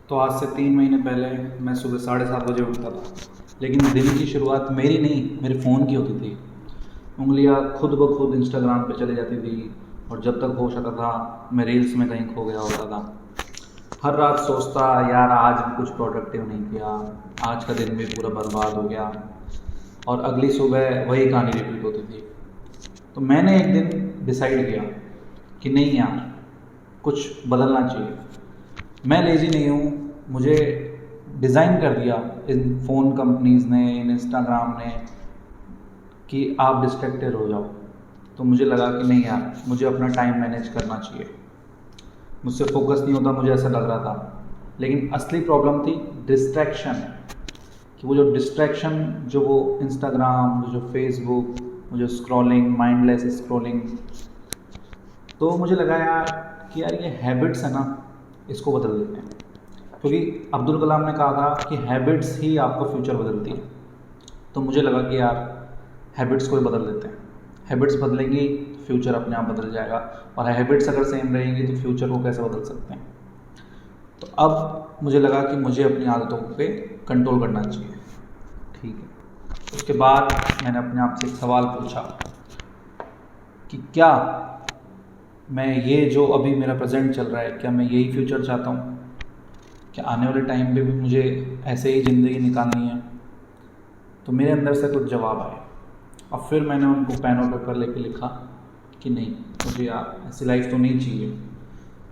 तो आज से 3 महीने पहले मैं सुबह 7:30 बजे उठता था, लेकिन दिन की शुरुआत मेरी नहीं, मेरे फ़ोन की होती थी। उंगलियां खुद ब खुद इंस्टाग्राम पे चली जाती थी और जब तक होश आता था मैं रील्स में कहीं खो गया होता था। हर रात सोचता, यार आज भी कुछ प्रोडक्टिव नहीं किया, आज का दिन भी पूरा बर्बाद हो गया, और अगली सुबह वही कहानी रिपीट होती थी। तो मैंने एक दिन डिसाइड किया कि नहीं यार, कुछ बदलना चाहिए। मैं लेज़ी नहीं हूँ, मुझे डिज़ाइन कर दिया इन फ़ोन कंपनीज़ ने, इन इंस्टाग्राम ने, कि आप डिस्ट्रैक्टेड हो जाओ। तो मुझे लगा कि नहीं यार, मुझे अपना टाइम मैनेज करना चाहिए। मुझसे फोकस नहीं होता, मुझे ऐसा लग रहा था। लेकिन असली प्रॉब्लम थी डिस्ट्रैक्शन, कि वो जो डिस्ट्रैक्शन, जो वो इंस्टाग्राम, वो जो फेसबुक, वो जो स्क्रॉलिंग, माइंडलेस स्क्रॉलिंग। तो मुझे लगा यार कि यार ये हैबिट्स है ना, इसको बदल देते हैं। क्योंकि अब्दुल कलाम ने कहा था कि हैबिट्स ही आपका फ्यूचर बदलती है। तो मुझे लगा कि यार हैबिट्स को ही बदल देते हैं। हैबिट्स बदलेंगी, फ्यूचर अपने आप बदल जाएगा। और हैबिट्स अगर सेम रहेंगी तो फ्यूचर को कैसे बदल सकते हैं। तो अब मुझे लगा कि मुझे अपनी आदतों पे कंट्रोल करना चाहिए। ठीक है, उसके बाद मैंने अपने आप से एक सवाल पूछा कि क्या मैं ये जो अभी मेरा प्रेजेंट चल रहा है, क्या मैं यही फ्यूचर चाहता हूँ? क्या आने वाले टाइम पे भी मुझे ऐसे ही ज़िंदगी निकालनी है? तो मेरे अंदर से कुछ जवाब आए और फिर मैंने उनको पेन और पेपर लेके लिखा कि नहीं, मुझे यार ऐसी लाइफ तो नहीं चाहिए।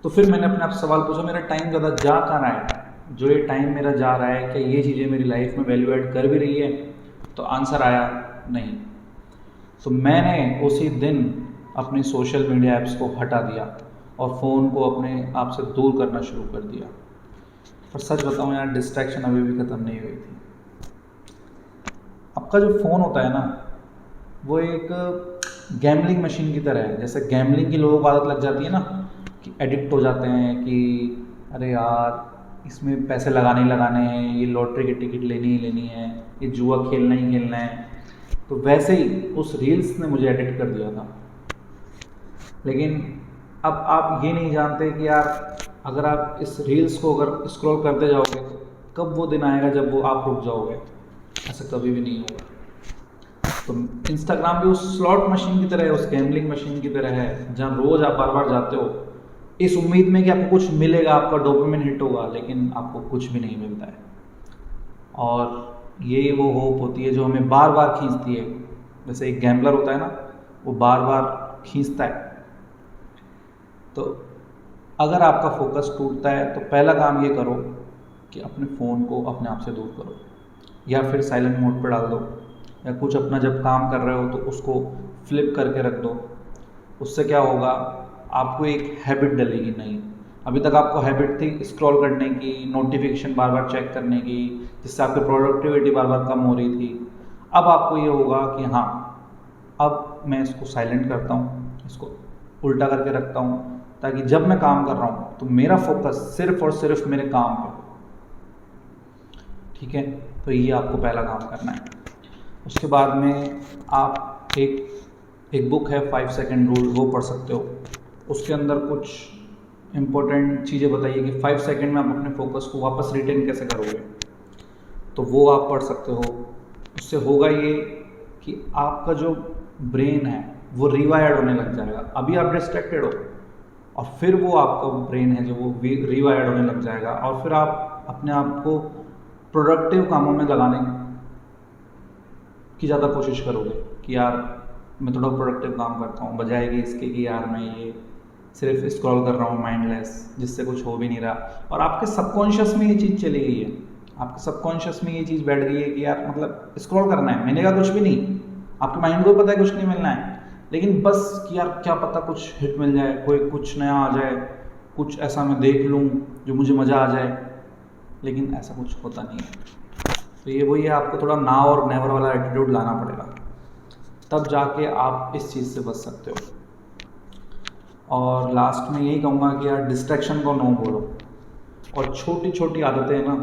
तो फिर मैंने अपने आप से सवाल पूछा, मेरा टाइम ज़्यादा जा कहाँ रहा है? जो ये टाइम मेरा जा रहा है, क्या ये चीज़ें मेरी लाइफ में वैल्यू ऐड कर भी रही है? तो आंसर आया नहीं। तो मैंने उसी दिन अपनी सोशल मीडिया ऐप्स को हटा दिया और फ़ोन को अपने आप से दूर करना शुरू कर दिया। और सच बताऊँ यार, डिस्ट्रैक्शन अभी भी ख़त्म नहीं हुई थी। आपका जो फ़ोन होता है ना, वो एक गैम्बलिंग मशीन की तरह है। जैसे गैम्बलिंग की लोगों को आदत लग जाती है ना, कि एडिक्ट हो जाते हैं कि अरे यार इसमें पैसे लगाने ही लगाने हैं, ये लॉटरी की टिकट लेनी ही लेनी है, ये जुआ खेलना ही खेलना है। तो वैसे ही उस रील्स ने मुझे एडिक्ट कर दिया था। लेकिन अब आप ये नहीं जानते कि यार अगर आप इस रील्स को अगर स्क्रॉल करते जाओगे, कब वो दिन आएगा जब वो आप रुक जाओगे। ऐसा कभी भी नहीं होगा। तो इंस्टाग्राम भी उस स्लॉट मशीन की तरह है, उस गैम्बलिंग मशीन की तरह है, जहाँ रोज़ आप बार बार जाते हो इस उम्मीद में कि आपको कुछ मिलेगा, आपका डोपामिन हिट होगा, लेकिन आपको कुछ भी नहीं मिलता है। और ये वो होप होती है जो हमें बार बार खींचती है। जैसे एक गैम्बलर होता है ना, वो बार बार खींचता है। तो अगर आपका फोकस टूटता है तो पहला काम ये करो कि अपने फ़ोन को अपने आप से दूर करो, या फिर साइलेंट मोड पर डाल दो, या कुछ अपना जब काम कर रहे हो तो उसको फ्लिप करके रख दो। उससे क्या होगा, आपको एक हैबिट डलेगी नहीं। अभी तक आपको हैबिट थी स्क्रॉल करने की, नोटिफिकेशन बार बार चेक करने की, जिससे आपकी प्रोडक्टिविटी बार बार कम हो रही थी। अब आपको ये होगा कि हाँ, अब मैं इसको साइलेंट करता हूँ, इसको उल्टा करके रखता हूँ, ताकि जब मैं काम कर रहा हूँ तो मेरा फोकस सिर्फ और सिर्फ मेरे काम पे हो। ठीक है, तो ये आपको पहला काम करना है। उसके बाद में आप एक बुक है 5 सेकंड रूल, वो पढ़ सकते हो। उसके अंदर कुछ इम्पोर्टेंट चीज़ें बताइए कि 5 सेकंड में आप अपने फोकस को वापस रिटेन कैसे करोगे। तो वो आप पढ़ सकते हो। उससे होगा ये कि आपका जो ब्रेन है वो रिवायर्ड होने लग जाएगा। अभी आप डिस्ट्रैक्टेड हो और फिर वो आपका ब्रेन है जो वो रिवायर्ड होने लग जाएगा, और फिर आप अपने आप को प्रोडक्टिव कामों में लगाने की ज़्यादा कोशिश करोगे कि यार मैं थोड़ा प्रोडक्टिव काम करता हूँ, बजाय कि इसके कि यार मैं ये सिर्फ स्क्रॉल कर रहा हूँ माइंडलेस, जिससे कुछ हो भी नहीं रहा। और आपके सबकॉन्शियस में ये चीज़ चली गई है, आपके सबकॉन्शियस में ये चीज़ बैठ गई है कि यार मतलब स्क्रॉल करना है, मिलेगा कुछ भी नहीं। आपके माइंड को पता है कुछ नहीं मिलना है, लेकिन बस कि यार क्या पता कुछ हिट मिल जाए, कोई कुछ नया आ जाए, कुछ ऐसा मैं देख लूँ जो मुझे मज़ा आ जाए। लेकिन ऐसा कुछ होता नहीं है। तो ये वही है, आपको थोड़ा नाउ और नेवर वाला एटीट्यूड लाना पड़ेगा, तब जाके आप इस चीज़ से बच सकते हो। और लास्ट में यही कहूँगा कि यार डिस्ट्रैक्शन को नो बोलो, और छोटी छोटी आदतें ना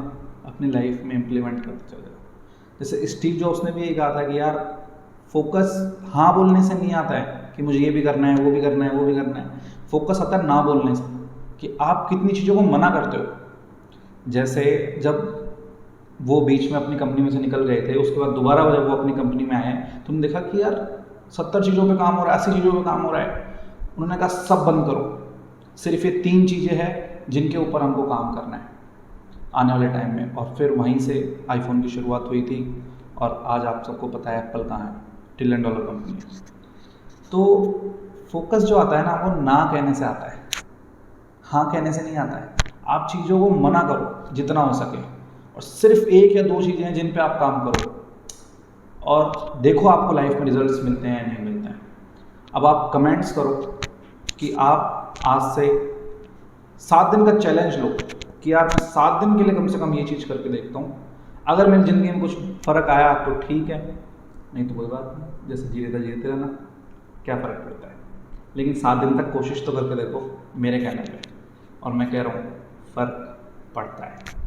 अपनी लाइफ में इम्प्लीमेंट करते चले जाओ। जैसे स्टीव जॉब्स ने भी ये कहा था कि यार फोकस हाँ बोलने से नहीं आता है कि मुझे ये भी करना है, वो भी करना है, वो भी करना है। फोकस आता है ना बोलने से, कि आप कितनी चीज़ों को मना करते हो। जैसे जब वो बीच में अपनी कंपनी में से निकल गए थे, उसके बाद दोबारा जब वो अपनी कंपनी में आए, तो उन्होंने देखा कि यार 70 चीज़ों पे काम हो रहा है, 80 चीज़ों पे काम हो रहा है। उन्होंने कहा सब बंद करो, सिर्फ ये 3 चीज़ें हैं जिनके ऊपर हमको काम करना है आने वाले टाइम में। और फिर वहीं से आईफोन की शुरुआत हुई थी, और आज आप सबको पता है एप्पल कहाँ है, $1 ट्रिलियन कंपनी है। तो फोकस जो आता है ना, वो ना कहने से आता है, हाँ कहने से नहीं आता है। आप चीज़ों को मना करो जितना हो सके, और सिर्फ 1 या 2 चीज़ें हैं जिन पे आप काम करो, और देखो आपको लाइफ में रिजल्ट्स मिलते हैं या नहीं मिलते हैं। अब आप कमेंट्स करो कि आप आज से 7 दिन का चैलेंज लो कि यार मैं 7 दिन के लिए कम से कम ये चीज़ करके देखता हूँ। अगर मेरी ज़िंदगी में कुछ फ़र्क आया तो ठीक है, नहीं तो कोई बात नहीं, जैसे जीते रहना, क्या फ़र्क पड़ता है। लेकिन 7 दिन तक कोशिश तो करके देखो मेरे कहने पे, और मैं कह रहा हूँ फ़र्क पड़ता है।